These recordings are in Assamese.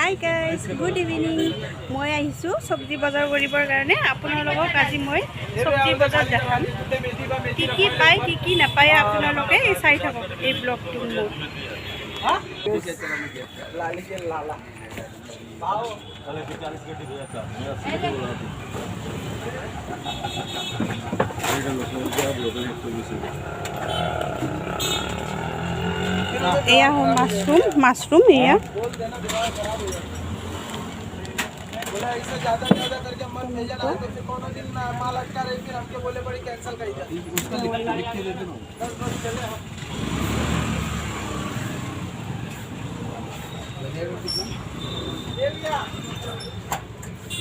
Hi guys, good evening. মই আহিছোঁ চব্জি বজাৰ কৰিবৰ কাৰণে। আপোনালোকক আজি মই চব্জি বজাৰ দেখাম। কি কি পায়, কি কি নাপায় আপোনালোকে চাই থাকক এই ব্লগটো মোৰ। এয়া হ'ল মাশৰুম এয়া बोला इससे ज्यादा करके मन भेजा रहा है तो फिर कोनो दिन माल अटका रही फिर हमके बोले पड़ी कैंसिल कर दिया उसका लिख के दे दो 10 रोज चले हम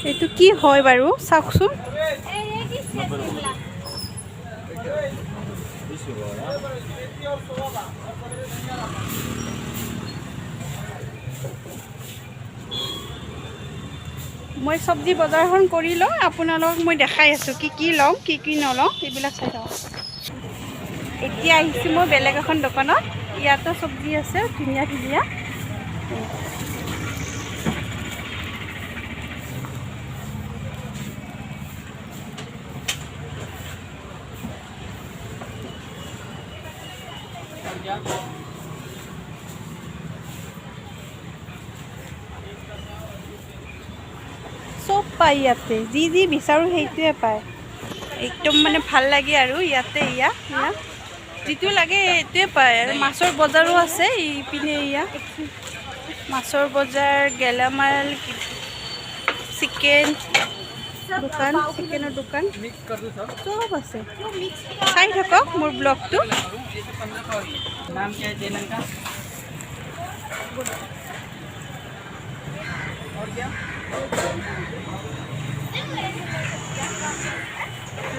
এইটো কি হয় বাৰু চাওকচোন। মই চব্জি বজাৰখন কৰি লওঁ, আপোনালোকক মই দেখাই আছোঁ কি কি লওঁ কি কি নলওঁ এইবিলাক চাই থাকক। এতিয়া আহিছোঁ মই বেলেগ এখন দোকানত। ইয়াতো চব্জি আছে ধুনীয়া ধুনীয়া। চব পায় ইয়াতে, যি যি বিচাৰোঁ সেইটোৱে পায়। একদম মানে ভাল লাগে আৰু ইয়াতে যিটো লাগে এইটোৱে পায়। আৰু মাছৰ বজাৰো আছে ইপিনে। মাছৰ বজাৰ, গেলামাল, চিকেন দোকান, চিকেনৰ দোকান চব আছে। চাই থাকক মোৰ ব্লগটো।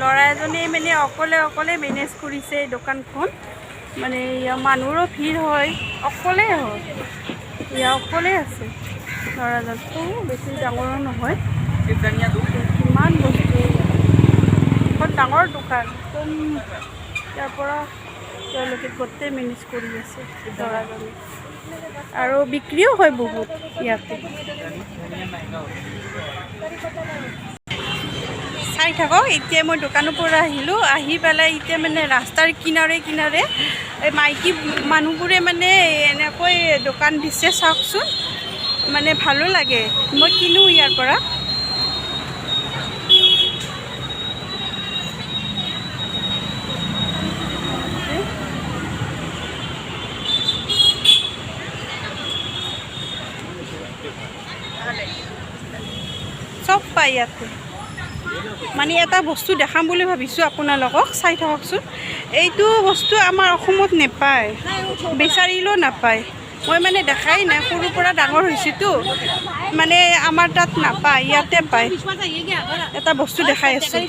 ল'ৰা এজনে মানে অকলে মেনেজ কৰিছে এই দোকানখন। মানে মানুহৰো ভিৰ হয়, অকলে হয়। অকলে আছে ল'ৰাজনটো, বেছি ডাঙৰো নহয়। কিমান বস্তু, এখন ডাঙৰ দোকান। একদম ইয়াৰ পৰা তেওঁলোকে গোটেই মেনেজ কৰি আছে ল'ৰাজনে। আৰু বিক্ৰীও হয় বহুত ইয়াতে। চাই থাকক। এতিয়া মই দোকানৰ পৰা আহিলোঁ, আহি পেলাই এতিয়া মানে ৰাস্তাৰ কিনাৰে এই মাইকী মানুহবোৰে মানে এনেকৈ দোকান দিছে চাওকচোন। মানে ভালো লাগে, মই কিনো ইয়াৰ পৰা। চব পায় ইয়াতে। মানে এটা বস্তু দেখাম বুলি ভাবিছোঁ আপোনালোকক, চাই থাককচোন। এইটো বস্তু আমাৰ অসমত নেপায়, বিচাৰিলেও নাপায়। মই মানে দেখাই নাই, সৰুৰ পৰা ডাঙৰ হৈছোঁতো, মানে আমাৰ তাত নাপায়, ইয়াতে পায়। এটা বস্তু দেখাই আছোঁ।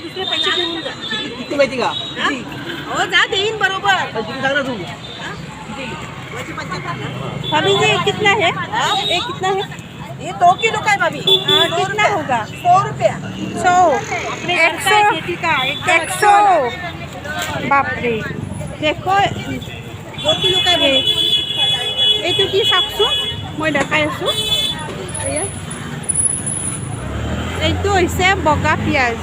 भाभी जी कितना है? ये कितना है? ये 2 किलो का है भाभी। कितना होगा? 100 रुपया। 100 100 बाप रे। देखो 2 किलो का है। এইটো কি চাওকচোন, মই দেখাই আছোঁ। এইটো হৈছে বগা পিঁয়াজ।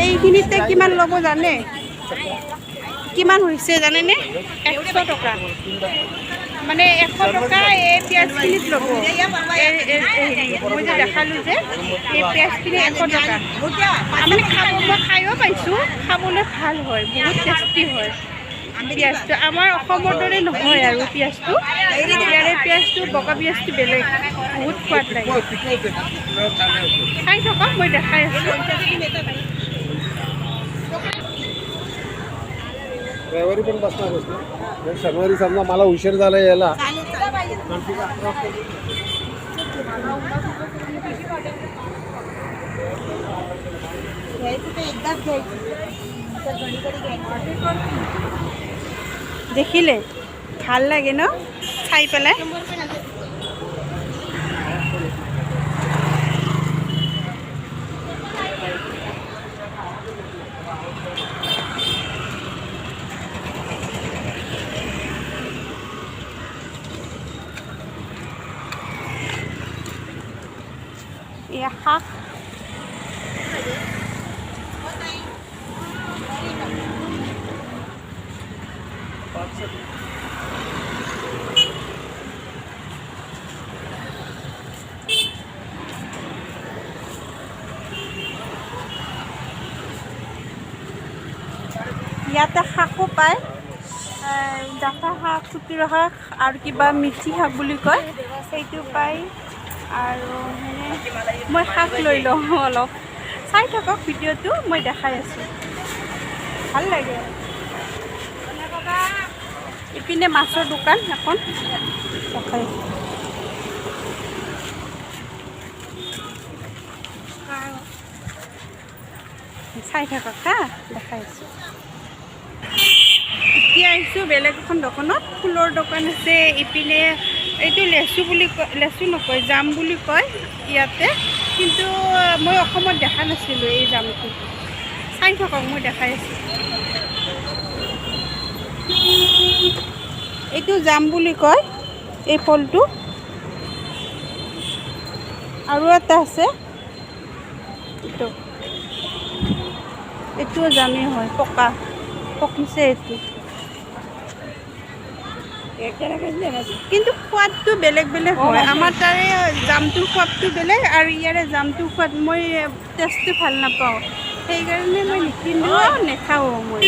এইখিনিতে কিমান ল'ব জানে? কিমান হৈছে জানেনে? 100 টকা। মানে 100 টকা এই পিঁয়াজখিনিত ল'ব। মই যে দেখালোঁ যে এই পিঁয়াজখিনি 100 টকা। মানে মই খায়ো পাইছোঁ, খাবলৈ ভাল হয়, বহুত টেষ্টি হয় পিঁয়াজটো। আমাৰ অসমৰ দৰে নহয় আৰু পিঁয়াজটো। ইয়াৰে পিঁয়াজটো, বগা পিঁয়াজটো বেলেগ, বহুত সোৱাদ লাগে। চাই থাকক, মই দেখাই আছোঁ। रविवारी पण बसणार बसलो. शनिवारी समजा मला उशीर झाला यायला. দেখিলে ভাল লাগে ন চাই পেলাই। এয়া শাক ইয়াতে শাকো পায় ডাঠা শাক খুতুৰা শাক আৰু কিবা মিঠি শাক বুলি কয় সেইটো পায় আৰু মানে মই শাক লৈ লওঁ অলপ চাই থাকক ভিডিঅ'টো মই দেখাই আছোঁ ভাল লাগে ইপিনে মাছৰ দোকান এখন দেখাই চাই থাকক হা দেখাই আছোঁ এতিয়া আহিছোঁ বেলেগ এখন দোকানত ফুলৰ দোকান আছে ইপিনে এইটো লেচু বুলি কয় লেচু নকয় জাম বুলি কয় ইয়াতে কিন্তু মই অসমত দেখা নাছিলোঁ এই জামটো চাই থাকক মই দেখাই আছোঁ এইটো জাম বুলি কয় এই ফলটো আৰু এটা আছে এইটোও জামেই হয় পকিছে এইটো কিন্তু সোৱাদটো বেলেগ বেলেগ হয় আমাৰ তাৰে জামটোৰ সোৱাদটো বেলেগ আৰু ইয়াৰে জামটোৰ সোৱাদ মই টেষ্টটো ভাল নাপাওঁ সেইকাৰণে মই নিকিনো নেখাওঁ মই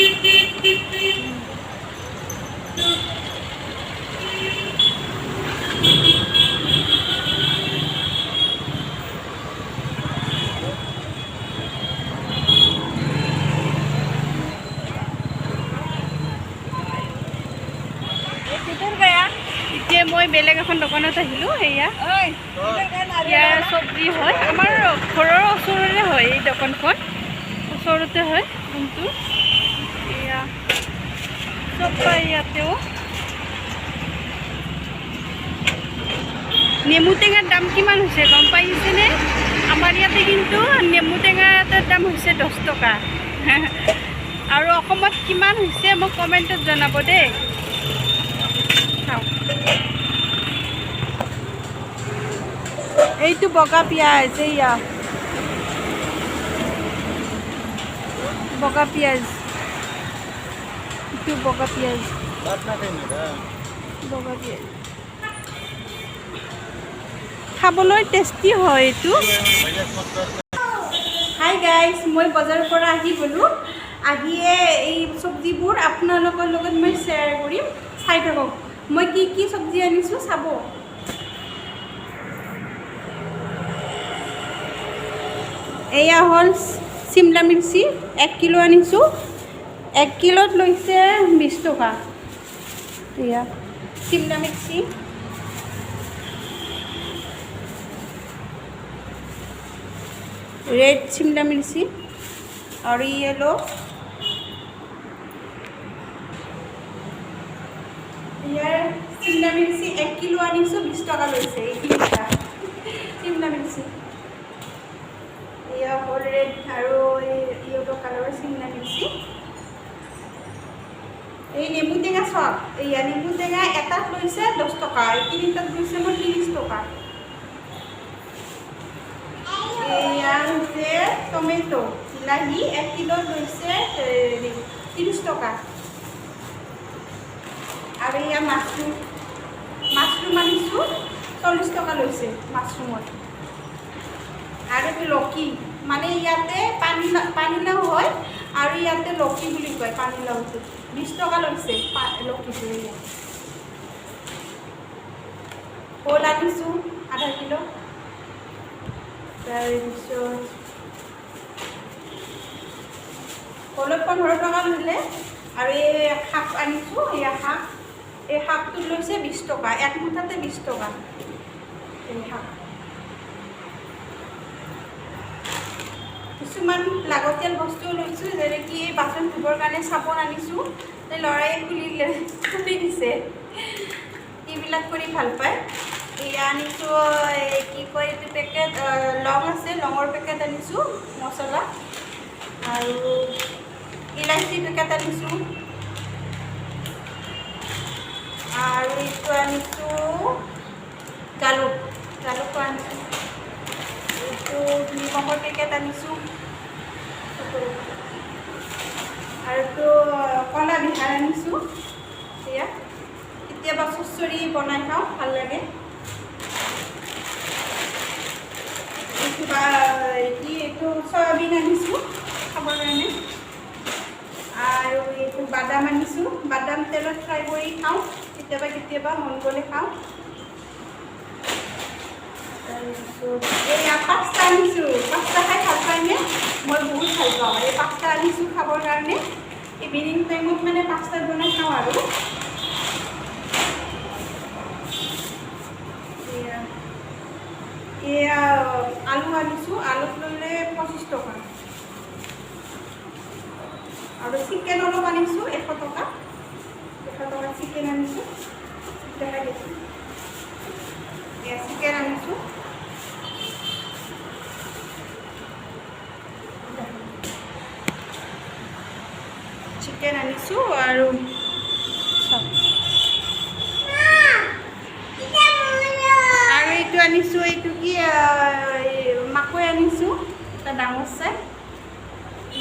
এতিয়া মই বেলেগ এখন দোকানত আহিলোঁ সেয়া ইয়াৰ চব্জি হয় আমাৰ ঘৰৰ ওচৰৰে হয় এই দোকানখন ওচৰতে হয় ৰুমটো এয়া চব পায় ইয়াতেও নেমু টেঙাৰ দাম কিমান হৈছে গম পাইছেনে আমাৰ ইয়াতে কিন্তু নেমু টেঙা এটাৰ দাম হৈছে 10 টকা আৰু অসমত কিমান হৈছে মোক কমেণ্টত জনাব দেই এইটো বগা পিঁয়াজ এইয়া বগা পিঁয়াজ এইটো বগা পিঁয়াজ খাবলৈ টেষ্টি হয় এইটো হাই গাইজ মই বজাৰৰ পৰা আহি গ'লোঁ আহিয়ে এই চব্জিবোৰ আপোনালোকৰ লগত মই শ্বেয়াৰ কৰিম চাই থাকক মই কি চব্জি আনিছোঁ চাব এয়া হ'ল চিমলা মিৰ্চি 1 কিলো আনিছোঁ 1 কিলোত লৈছে 20 টকা এয়া চিমলা মিৰ্চি ৰেড চিমলা মিৰ্চি আৰু য়েলো ইয়াৰ চিমলা মিৰ্চি 1 কিলো আনিছোঁ 20 টকা লৈছে এই তিনিটা চিমলা মিৰ্চি এয়া হ'ল ৰেড আৰু য়েলো কালাৰৰ চিমলা মিৰ্চি এই নেমু টেঙা চব এয়া নেমু টেঙা এটাত লৈছে 10 টকা এই তিনিটাত লৈছে মোৰ 30 টকা এয়া হৈছে টমেটো বিলাহী 1 কিলো লৈছে 30 টকা আৰু এয়া মাছৰুম আনিছোঁ 40 টকা লৈছে মাছৰুমত আৰু লকি মানে ইয়াতে পানীলাও হয় আৰু ইয়াতে লকি বুলি কয় পানীলাওটো 20 টকা লৈছে লকিটো কল আনিছোঁ আধা কিলো তাৰপিছত কলত 15 টকা ল'লে আৰু এই শাক আনিছোঁ এয়া শাক এই শাকটো লৈছে 20 টকা এক মুঠাতে 20 টকা এই শাক কিছুমান লাগতিয়াল বস্তু লৈছোঁ যেনেকৈ বাচন ধুবৰ কাৰণে চাবোন আনিছোঁ ল'ৰাই খুলি দিছে এইবিলাক কৰি ভাল পায় এয়া আনিছোঁ কি কয় এইটো পেকেট লং আছে লঙৰ পেকেট আনিছোঁ মছলা আৰু ইলাচি পেকেট আনিছোঁ আৰু এইটো আনিছোঁ জালুকো আনিছোঁ এইটো কেতিয়াবা চচ্চৰি বনাই খাওঁ, ভাল লাগে। এইটো চয়াবিন আনিছোঁ খাবৰ কাৰণে, আৰু এইটো বাদাম আনিছোঁ, বাদাম তেলত ফ্ৰাই কৰি খাওঁ, কেতিয়াবা কেতিয়াবা মন গ'লে খাওঁ। তাৰপিছত এয়া পাস্তা আনিছোঁ, পাস্তা খাই ভাল পায়নে? মই বহুত ভাল পাওঁ। এই পাস্তা আনিছোঁ খাবৰ কাৰণে, ইভিনিং টাইমত মানে পাস্তা বনাই খাওঁ আৰু। এয়া আলু আনিছোঁ, আলুত ল'লে 25 টকা। আৰু চিকেন অলপ আনিছোঁ 100 টকা, 100 টকা চিকেন আনিছোঁ। দেখাই দিছোঁ, এয়া চিকেন আনিছোঁ। চিকেন আনিছোঁ আৰু এইটো আনিছোঁ, এইটো কি মাকৈ আনিছোঁ, এটা ডাঙৰ চাই।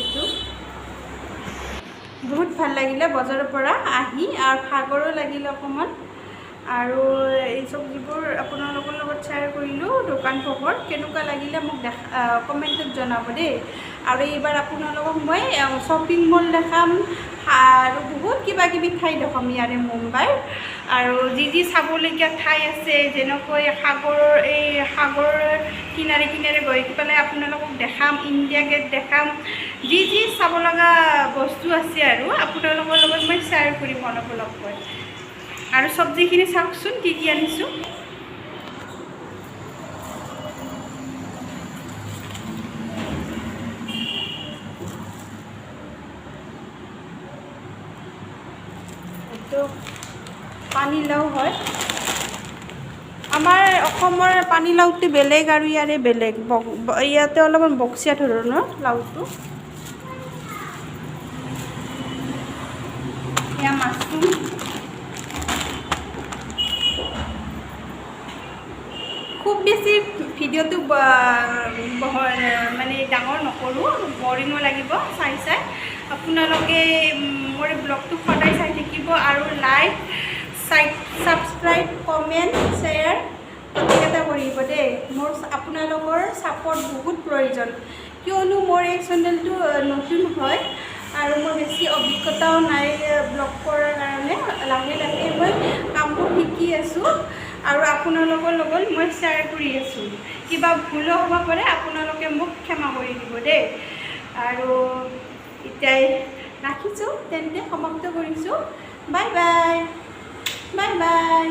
এইটো বহুত ভাল লাগিলে বজাৰৰ পৰা আহি, আৰু ভাগৰো লাগিলে অকণমান। আৰু এই চব্জিবোৰ আপোনালোকৰ লগত শ্বেয়াৰ কৰিলোঁ, দোকান পোহৰ কেনেকুৱা লাগিলে মোক কমেণ্টত জনাব দেই। আৰু এইবাৰ আপোনালোকক মই শ্বপিং মল দেখাম, আৰু বহুত কিবা কিবি ঠাই দেখাম ইয়াৰে মুম্বাইৰ। আৰু যি যি চাবলগীয়া ঠাই আছে, যেনেকৈ সাগৰৰ কিনাৰে কিনাৰে গৈ পেলাই আপোনালোকক দেখাম, ইণ্ডিয়া গেট দেখাম, যি যি চাব লগা বস্তু আছে আৰু আপোনালোকৰ লগত মই শ্বেয়াৰ কৰিম অলপ অলপকৈ। আৰু চব্জিখিনি চাওকচোন কি কি আনিছোঁ। এইটো পানীলাও হয়, আমাৰ অসমৰ পানীলাওটো বেলেগ আৰু ইয়াৰে বেলেগ, ইয়াতে অলপমান বক্সীয়া ধৰণৰ লাওটো। এয়া মাছৰুম, খুব বেছি ভিডিঅ'টো মানে ডাঙৰ নকৰোঁ, বৰিঙো লাগিব চাই চাই। আপোনালোকে মোৰ ব্লগটো সদায় চাই থাকিব, আৰু লাইক, ছাবস্ক্ৰাইব, কমেণ্ট, শ্বেয়াৰ প্ৰত্যেকটা কৰিব দেই। মোৰ আপোনালোকৰ ছাপোৰ্ট বহুত প্ৰয়োজন, কিয়নো মোৰ এই চেনেলটো নতুন হয়, আৰু মোৰ বেছি অভিজ্ঞতাও নাই ব্লগ কৰাৰ কাৰণে। লাহে লাহে মই কামবোৰ শিকি আছোঁ, আৰু আপোনালোকৰ লগত মই শ্বেয়াৰ কৰি আছোঁ। কিবা ভুলো হ'ব পাৰে, আপোনালোকে মোক ক্ষমা কৰি দিব দেই। আৰু এতিয়াই ৰাখিছোঁ, তেন্তে সমাপ্ত কৰিছোঁ। Bye bye, bye bye.